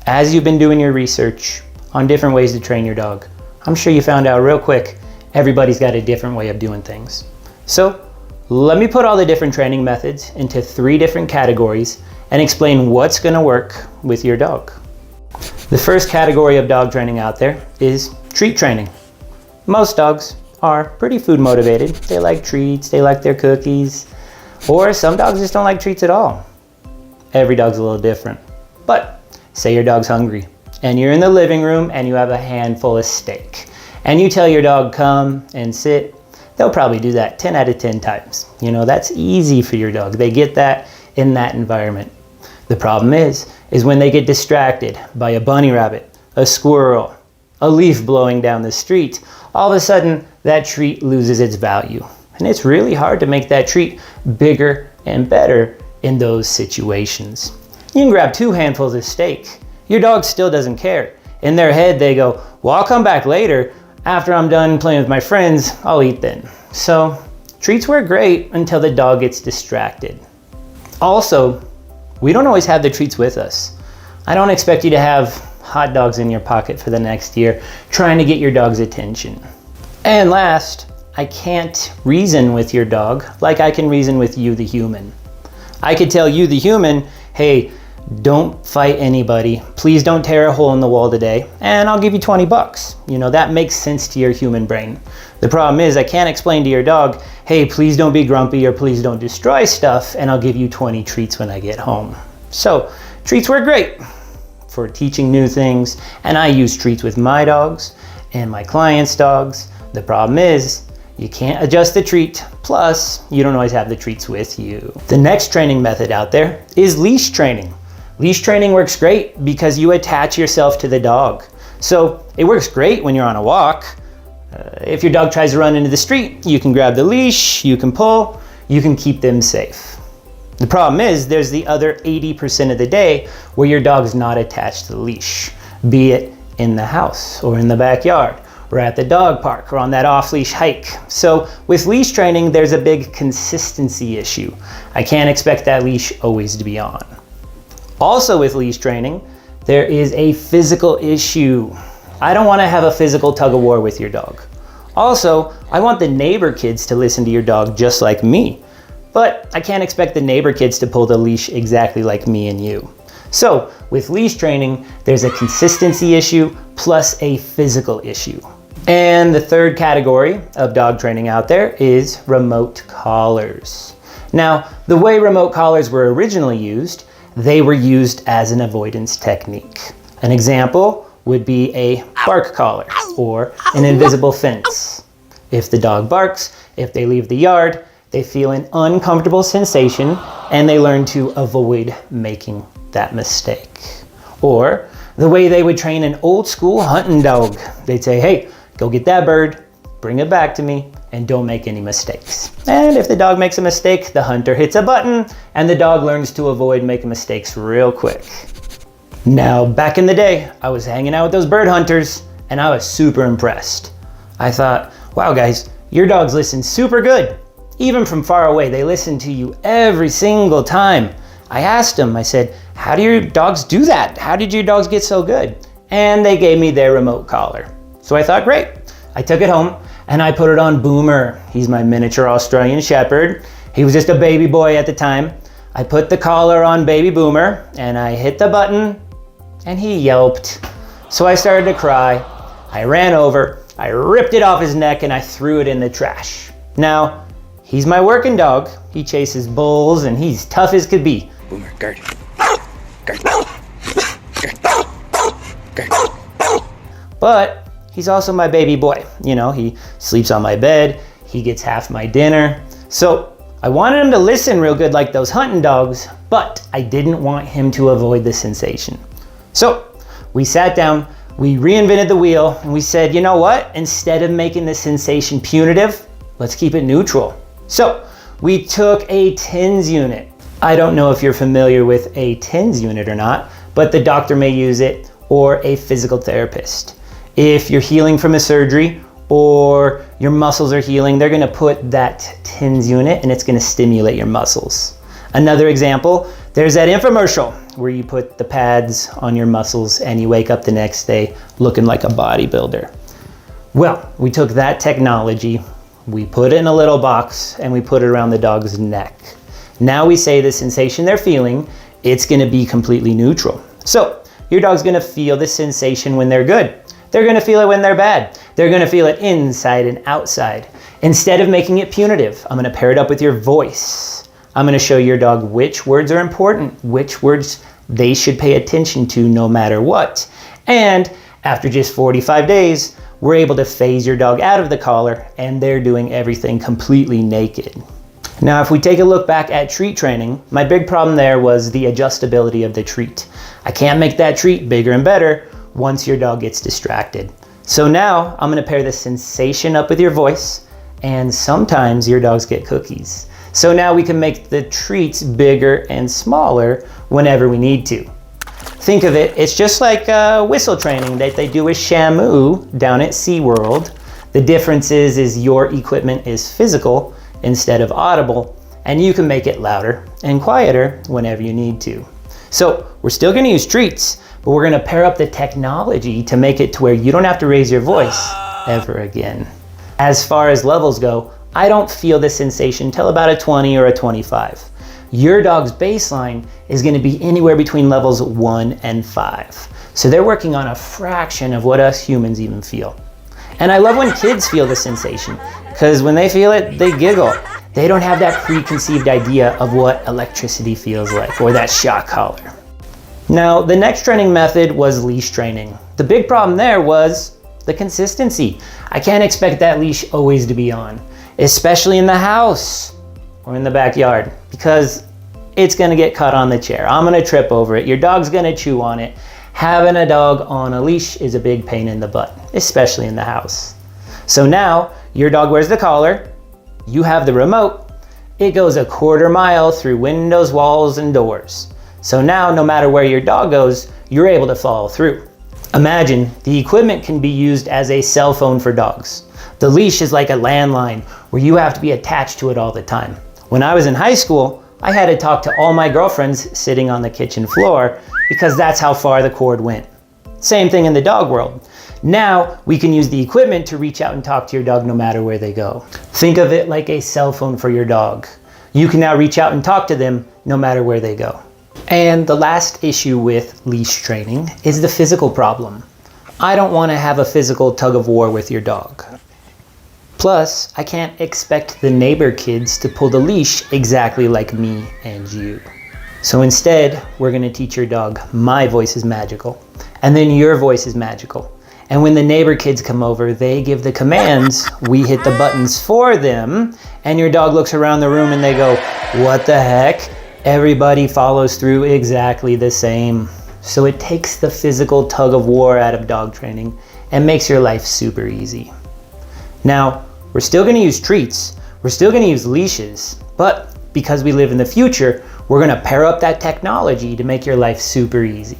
as you've been doing your research on different ways to train your dog, I'm sure you found out real quick, everybody's got a different way of doing things. So let me put all the different training methods into 3 different categories and explain what's gonna work with your dog. The first category of dog training out there is treat training. Most dogs are pretty food motivated. They like treats, they like their cookies, or some dogs just don't like treats at all. Every dog's a little different. But say your dog's hungry and you're in the living room and you have a handful of steak and you tell your dog come and sit, they'll probably do that 10 out of 10 times. You know, that's easy for your dog. They get that in that environment. The problem is when they get distracted by a bunny rabbit, a squirrel, a leaf blowing down the street, all of a sudden that treat loses its value. And it's really hard to make that treat bigger and better in those situations. You can grab 2 handfuls of steak. Your dog still doesn't care. In their head they go, well, I'll come back later. After I'm done playing with my friends, I'll eat then. So treats work great until the dog gets distracted. Also, we don't always have the treats with us. I don't expect you to have hot dogs in your pocket for the next year trying to get your dog's attention. And last, I can't reason with your dog like I can reason with you, the human. I could tell you, the human, hey, don't fight anybody. Please don't tear a hole in the wall today, and I'll give you 20 bucks. You know, that makes sense to your human brain. The problem is I can't explain to your dog, hey, please don't be grumpy or please don't destroy stuff, and I'll give you 20 treats when I get home. So treats work great for teaching new things, and I use treats with my dogs and my clients' dogs. The problem is you can't adjust the treat, plus you don't always have the treats with you. The next training method out there is leash training. Leash training works great because you attach yourself to the dog. So it works great when you're on a walk. If your dog tries to run into the street, you can grab the leash, you can pull, you can keep them safe. The problem is there's the other 80% of the day where your dog's not attached to the leash, be it in the house or in the backyard or at the dog park or on that off-leash hike. So with leash training, there's a big consistency issue. I can't expect that leash always to be on. Also with leash training, there is a physical issue. I don't want to have a physical tug of war with your dog. Also, I want the neighbor kids to listen to your dog just like me. But I can't expect the neighbor kids to pull the leash exactly like me and you. So with leash training, there's a consistency issue plus a physical issue. And the third category of dog training out there is remote collars. Now, the way remote collars were originally used, they were used as an avoidance technique. An example would be a bark collar or an invisible fence. If the dog barks, if they leave the yard, they feel an uncomfortable sensation and they learn to avoid making that mistake. Or the way they would train an old school hunting dog. They'd say, hey, go get that bird, bring it back to me, and don't make any mistakes. And if the dog makes a mistake, the hunter hits a button and the dog learns to avoid making mistakes real quick. Now, back in the day, I was hanging out with those bird hunters and I was super impressed. I thought, wow guys, your dogs listen super good. Even from far away, they listen to you every single time. I asked them, I said, how do your dogs do that? How did your dogs get so good? And they gave me their remote collar. So I thought, great. I took it home and I put it on Boomer. He's my miniature Australian Shepherd. He was just a baby boy at the time. I put the collar on baby Boomer and I hit the button and he yelped. So I started to cry. I ran over, I ripped it off his neck and I threw it in the trash. Now, he's my working dog. He chases bulls and he's tough as could be. Boomer, guard. Guard. Guard. Guard. But he's also my baby boy. You know, he sleeps on my bed, he gets half my dinner. So I wanted him to listen real good like those hunting dogs, but I didn't want him to avoid the sensation. So we sat down, we reinvented the wheel, and we said, you know what? Instead of making the sensation punitive, let's keep it neutral. So we took a TENS unit. I don't know if you're familiar with a TENS unit or not, but the doctor may use it or a physical therapist. If you're healing from a surgery or your muscles are healing, they're gonna put that TENS unit and it's gonna stimulate your muscles. Another example, There's that infomercial where you put the pads on your muscles and you wake up the next day looking like a bodybuilder. Well, we took that technology, we put it in a little box, and we put it around the dog's neck. Now we say the sensation they're feeling, it's gonna be completely neutral. So your dog's gonna feel the sensation when they're good. They're gonna feel it when they're bad. They're gonna feel it inside and outside. Instead of making it punitive, I'm gonna pair it up with your voice. I'm gonna show your dog which words are important, which words they should pay attention to no matter what. And after just 45 days, we're able to phase your dog out of the collar and they're doing everything completely naked. Now, if we take a look back at treat training, my big problem there was the adjustability of the treat. I can't make that treat bigger and better once your dog gets distracted. So now I'm gonna pair the sensation up with your voice, and sometimes your dogs get cookies. So now we can make the treats bigger and smaller whenever we need to. Think of it, it's just like whistle training that they do with Shamu down at SeaWorld. The difference is your equipment is physical instead of audible, and you can make it louder and quieter whenever you need to. So we're still gonna use treats, but we're gonna pair up the technology to make it to where you don't have to raise your voice ever again. As far as levels go, I don't feel the sensation till about a 20 or a 25. Your dog's baseline is gonna be anywhere between levels 1 and 5. So they're working on a fraction of what us humans even feel. And I love when kids feel the sensation, because when they feel it, they giggle. They don't have that preconceived idea of what electricity feels like, or that shock collar. Now, the next training method was leash training. The big problem there was the consistency. I can't expect that leash always to be on, especially in the house or in the backyard, because it's gonna get caught on the chair. I'm gonna trip over it. Your dog's gonna chew on it. Having a dog on a leash is a big pain in the butt, especially in the house. So now your dog wears the collar, you have the remote, it goes a quarter mile through windows, walls, and doors. So now no matter where your dog goes, you're able to follow through. Imagine the equipment can be used as a cell phone for dogs. The leash is like a landline where you have to be attached to it all the time. When I was in high school, I had to talk to all my girlfriends sitting on the kitchen floor because that's how far the cord went. Same thing in the dog world. Now we can use the equipment to reach out and talk to your dog no matter where they go. Think of it like a cell phone for your dog. You can now reach out and talk to them no matter where they go. And the last issue with leash training is the physical problem. I don't want to have a physical tug of war with your dog. Plus, I can't expect the neighbor kids to pull the leash exactly like me and you. So instead, we're gonna teach your dog my voice is magical, and then your voice is magical. And when the neighbor kids come over, they give the commands, we hit the buttons for them, and your dog looks around the room and they go, what the heck? Everybody follows through exactly the same. So it takes the physical tug of war out of dog training and makes your life super easy. Now, we're still gonna use treats, we're still gonna use leashes, but because we live in the future, we're gonna pair up that technology to make your life super easy.